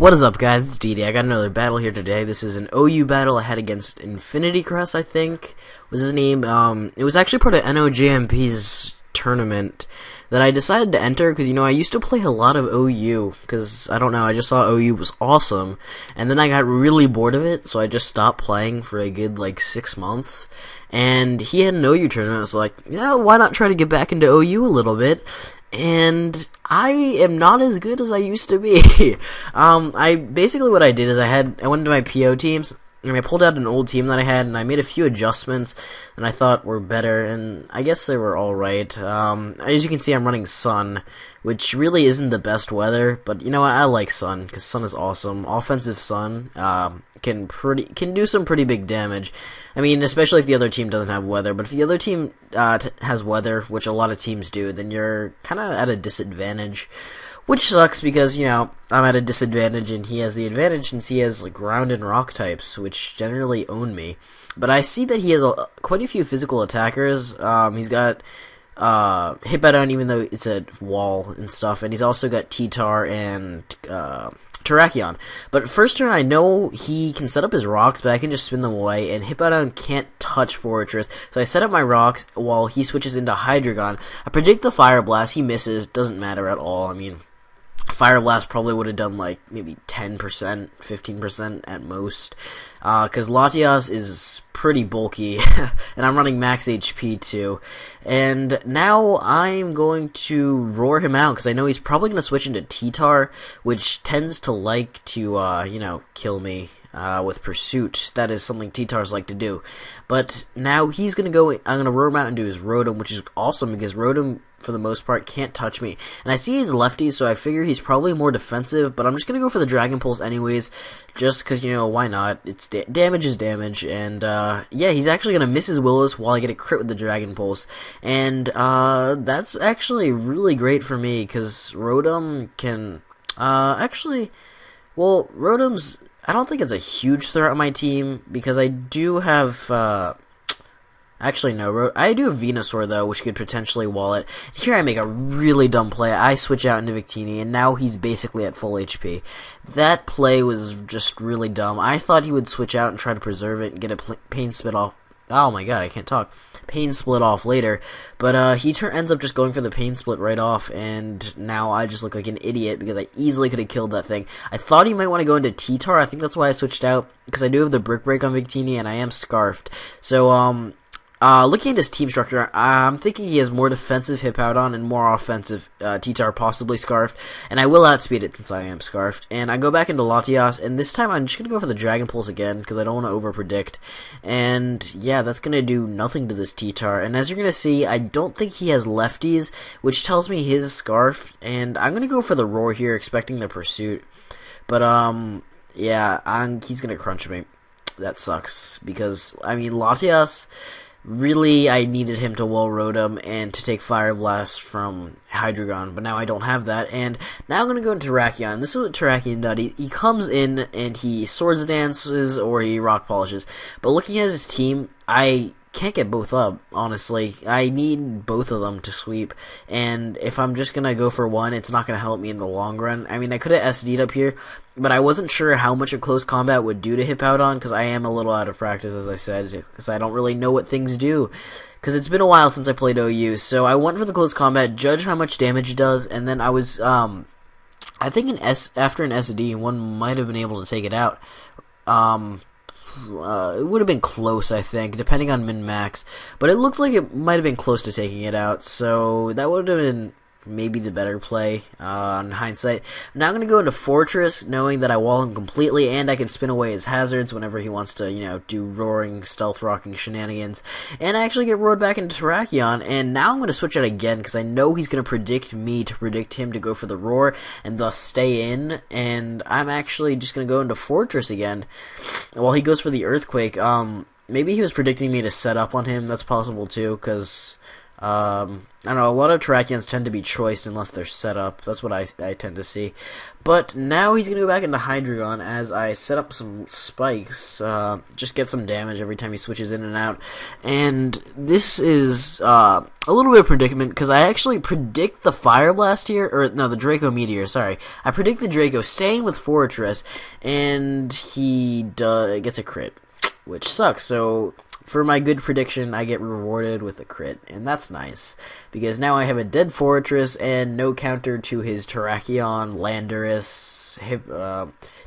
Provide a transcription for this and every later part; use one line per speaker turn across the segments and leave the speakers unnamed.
What is up, guys? It's DD. I got another battle here today. This is an OU battle I had against InfinityCress, I think was his name. It was actually part of NOJMP's tournament that I decided to enter because, I used to play a lot of OU because, I don't know, I just thought OU was awesome. And then I got really bored of it, so I just stopped playing for a good, 6 months. And he had an OU tournament. I was like, yeah, why not try to get back into OU a little bit? And I am not as good as I used to be. I basically what I did is I went into my PO teams and I pulled out an old team that I had and I made a few adjustments that I thought were better, and I guess they were all right. As you can see, I'm running Sun, which really isn't the best weather, but you know what? I like Sun because Sun is awesome. Offensive Sun can do some pretty big damage. I mean, especially if the other team doesn't have weather. But if the other team has weather, which a lot of teams do, then you're kind of at a disadvantage. Which sucks because, I'm at a disadvantage and he has the advantage since he has ground and rock types, which generally own me. But I see that he has quite a few physical attackers. He's got Hippowdon, even though it's a wall and stuff. And he's also got T-Tar and Terrakion. But first turn, I know he can set up his rocks, but I can just spin them away, and Hippowdon can't touch Fortress. So I set up my rocks while he switches into Hydreigon. I predict the Fire Blast. He misses. Doesn't matter at all. I mean, Fire Blast probably would have done maybe 10%, 15% at most. Because Latias is pretty bulky, and I'm running max HP too. And now I'm going to roar him out, because I know he's probably going to switch into T-Tar, which tends to like to, kill me with Pursuit. That is something T-Tars like to do. But now he's going to go, I'm going to roar him out into his Rotom, which is awesome, because Rotom, for the most part, can't touch me. And I see he's lefty, so I figure he's probably more defensive, but I'm just going to go for the Dragon Pulse anyways, just because, why not? It's damage is damage, and, yeah, he's actually going to miss his Willows while I get a crit with the Dragon Pulse, and, that's actually really great for me, because Rotom can, Rotom's, I don't think it's a huge threat on my team, because I do have, actually, no. I do have Venusaur, though, which could potentially wall it. Here I make a really dumb play. I switch out into Victini, and now he's basically at full HP. That play was just really dumb. I thought he would switch out and try to preserve it and get a Pain Split off. Oh my god, I can't talk. Pain Split off later. But he ends up just going for the Pain Split right off, and now I just look like an idiot because I easily could have killed that thing. I thought he might want to go into T-Tar. I think that's why I switched out, because I do have the Brick Break on Victini, and I am Scarfed. So, looking at his team structure, I'm thinking he has more defensive Hippowdon and more offensive T-Tar, possibly Scarfed, and I will outspeed it since I am Scarfed. And I go back into Latias, and this time I'm just going to go for the Dragon Pulse again, because I don't want to overpredict. And yeah, that's going to do nothing to this T-Tar. And as you're going to see, I don't think he has lefties, which tells me his Scarf, and I'm going to go for the Roar here, expecting the Pursuit. But, yeah, he's going to crunch me. That sucks, because, I mean, Latias, really, I needed him to wall Rotom and to take Fire Blast from Hydreigon, but now I don't have that, and now I'm going to go into Terrakion. This is what Terrakion does. He comes in, and he Swords Dances, or he Rock Polishes, but looking at his team, I can't get both up, honestly. I need both of them to sweep, and if I'm just going to go for one, it's not going to help me in the long run. I mean, I could have SD'd up here, but I wasn't sure how much a close combat would do to Hippowdon, because I am a little out of practice, as I said, because I don't really know what things do, because it's been a while since I played OU, so I went for the close combat, judge how much damage it does, and then I was, I think after an SD, one might have been able to take it out. It would have been close, I think, depending on min-max, but it looks like it might have been close to taking it out, so that would have been maybe the better play, in hindsight. Now I'm going to go into Fortress, knowing that I wall him completely, and I can spin away his hazards whenever he wants to, do roaring, stealth-rocking shenanigans, and I actually get roared back into Terrakion, and now I'm going to switch out again, because I know he's going to predict me to predict him to go for the Roar, and thus stay in, and I'm actually just going to go into Fortress again, while he goes for the Earthquake. Maybe he was predicting me to set up on him. That's possible too, because I don't know, a lot of Terrakions tend to be choiced unless they're set up. That's what I tend to see. But now he's going to go back into Hydreigon as I set up some spikes. Just get some damage every time he switches in and out. And this is a little bit of predicament because I actually predict the Fire Blast here. Or, no, the Draco Meteor, sorry. I predict the Draco staying with Fortress, and he gets a crit, which sucks. So for my good prediction, I get rewarded with a crit, and that's nice, because now I have a dead Fortress and no counter to his Terrakion, Landorus,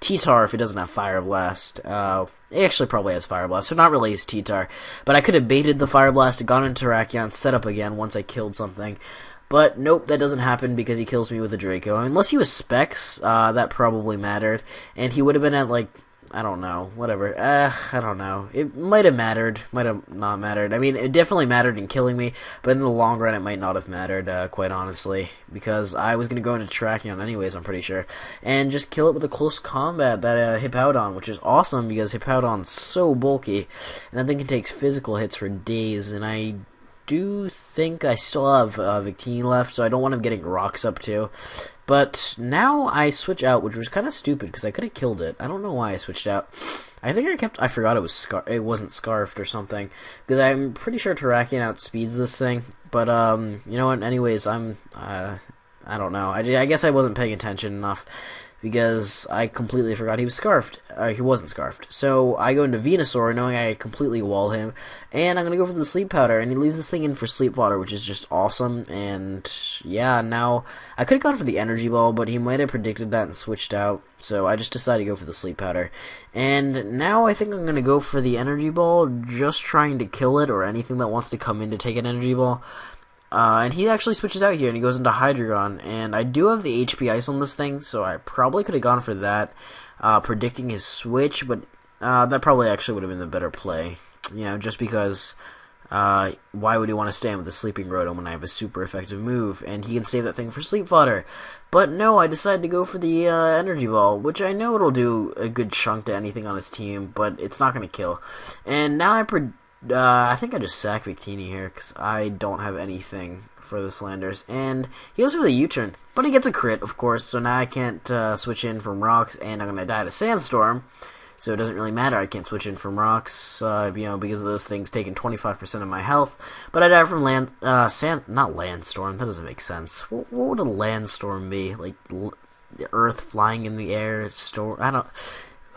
T-Tar if it doesn't have Fire Blast. It actually probably has Fire Blast, so not really his T-Tar, but I could have baited the Fire Blast, gone into Terrakion, set up again once I killed something. But nope, that doesn't happen because he kills me with a Draco. Unless he was Specs, that probably mattered, and he would have been at, like, I don't know, whatever. I don't know. It might have mattered, might have not mattered. I mean, it definitely mattered in killing me, but in the long run, it might not have mattered, quite honestly, because I was going to go into Terrakion anyways, I'm pretty sure, and just kill it with a close combat that Hippowdon, which is awesome because Hippowdon's so bulky, and that thing can take physical hits for days, and I do think I still have Victini left, so I don't want him getting rocks up too. But now I switch out, which was kind of stupid because I could have killed it. I don't know why I switched out. I think I forgot it was it wasn't scarfed or something, because I'm pretty sure Terrakion outspeeds this thing. But you know what? Anyways, I don't know. I guess I wasn't paying attention enough, because I completely forgot he was scarfed. He wasn't scarfed. So I go into Venusaur, knowing I completely wall him, and I'm going to go for the Sleep Powder, and he leaves this thing in for Sleep Water, which is just awesome. And yeah, now I could have gone for the Energy Ball, but he might have predicted that and switched out, so I just decided to go for the Sleep Powder. And now I think I'm going to go for the Energy Ball, just trying to kill it, or anything that wants to come in to take an Energy Ball. And he actually switches out here, and he goes into Hydreigon, and I do have the HP Ice on this thing, so I probably could have gone for that, predicting his switch, but that probably actually would have been the better play, you know, just because why would he want to stand with the Sleeping Rotom when I have a super effective move, and he can save that thing for Sleep Fodder? But no, I decided to go for the Energy Ball, which I know it'll do a good chunk to anything on his team, but it's not going to kill. And now I think I just sack Victini here, because I don't have anything for the Landorus. And he goes for the U-turn, but he gets a crit, of course, so now I can't switch in from Rocks, and I'm going to die to Sandstorm, so it doesn't really matter, I can't switch in from Rocks, you know, because of those things taking 25% of my health. But I die from not Landstorm, that doesn't make sense. What would a Landstorm be? Like, the Earth flying in the air, I don't...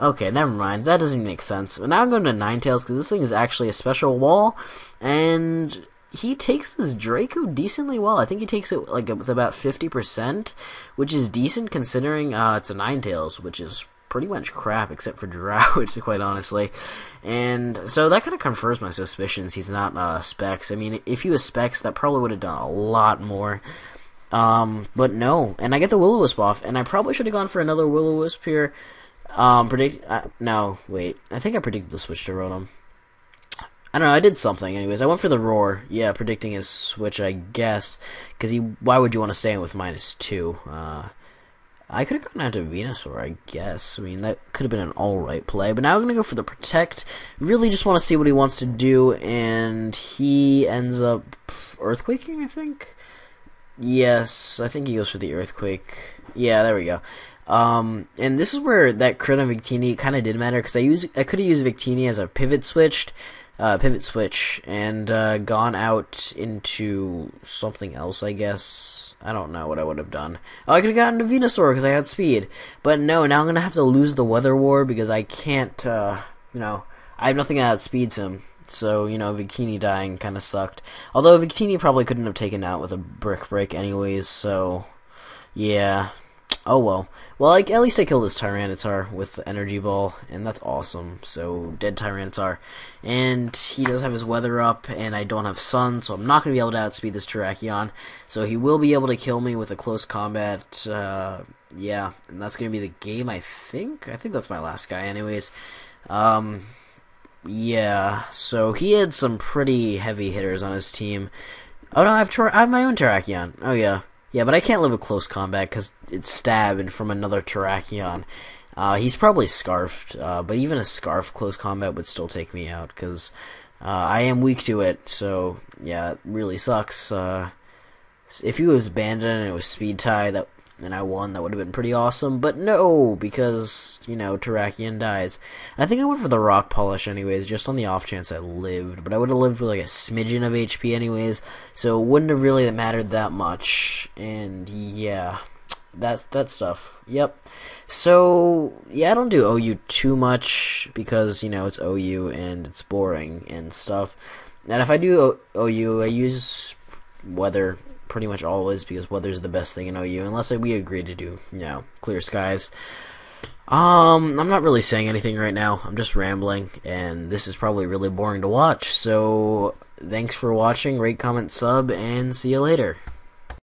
Okay, never mind. That doesn't even make sense. But now I'm going to Ninetales, because this thing is actually a special wall, and he takes this Draco decently well. I think he takes it like with about 50%, which is decent considering it's a Ninetales, which is pretty much crap except for Drought, quite honestly. And so that kind of confirms my suspicions he's not Specs. I mean, if he was Specs, that probably would have done a lot more. But no. And I get the Will-O-Wisp off, and I probably should have gone for another Will-O-Wisp here. No, wait. I think I predicted the switch to Rotom. I don't know, I did something anyways. I went for the Roar. Yeah, predicting his switch, I guess. Because why would you want to stay in with -2? I could have gone out to Venusaur, I guess. I mean, that could have been an alright play. But now I'm going to go for the Protect. Really just want to see what he wants to do. And he ends up Earthquaking, I think? Yes, I think he goes for the Earthquake. Yeah, there we go. And this is where that crit on Victini kind of did matter, because I could have used Victini as a pivot switch, and gone out into something else, I guess. I don't know what I would have done. Oh, I could have gotten to Venusaur because I had speed, but no, now I'm gonna have to lose the Weather War because I can't, you know, I have nothing that outspeeds him. So, you know, Victini dying kind of sucked. Although Victini probably couldn't have taken out with a Brick Break anyways, so yeah. Oh well. Well, at least I killed this Tyranitar with the Energy Ball, and that's awesome. So, dead Tyranitar. And he does have his weather up, and I don't have Sun, so I'm not going to be able to outspeed this Terrakion. So he will be able to kill me with a close combat. Yeah, and that's going to be the game, I think. I think that's my last guy anyways. Yeah, so he had some pretty heavy hitters on his team. Oh no, I have my own Terrakion. Oh yeah. Yeah, but I can't live a close combat because it's stab and from another Terrakion. He's probably Scarfed, but even a Scarf close combat would still take me out because I am weak to it, so yeah, it really sucks. If he was Bandit and it was speed tie and I won, that would have been pretty awesome. But no, because Terrakion dies. I think I went for the rock polish anyways, just on the off chance I lived. But I would have lived with like a smidgen of HP anyways, so it wouldn't have really mattered that much. And yeah, that stuff. Yep. So yeah, I don't do OU too much because it's OU and it's boring and stuff. And if I do OU, I use weather pretty much always because weather's the best thing in OU, unless we agree to do clear skies. I'm not really saying anything right now. I'm just rambling, and this is probably really boring to watch. So thanks for watching. Rate, comment, sub, and see you later.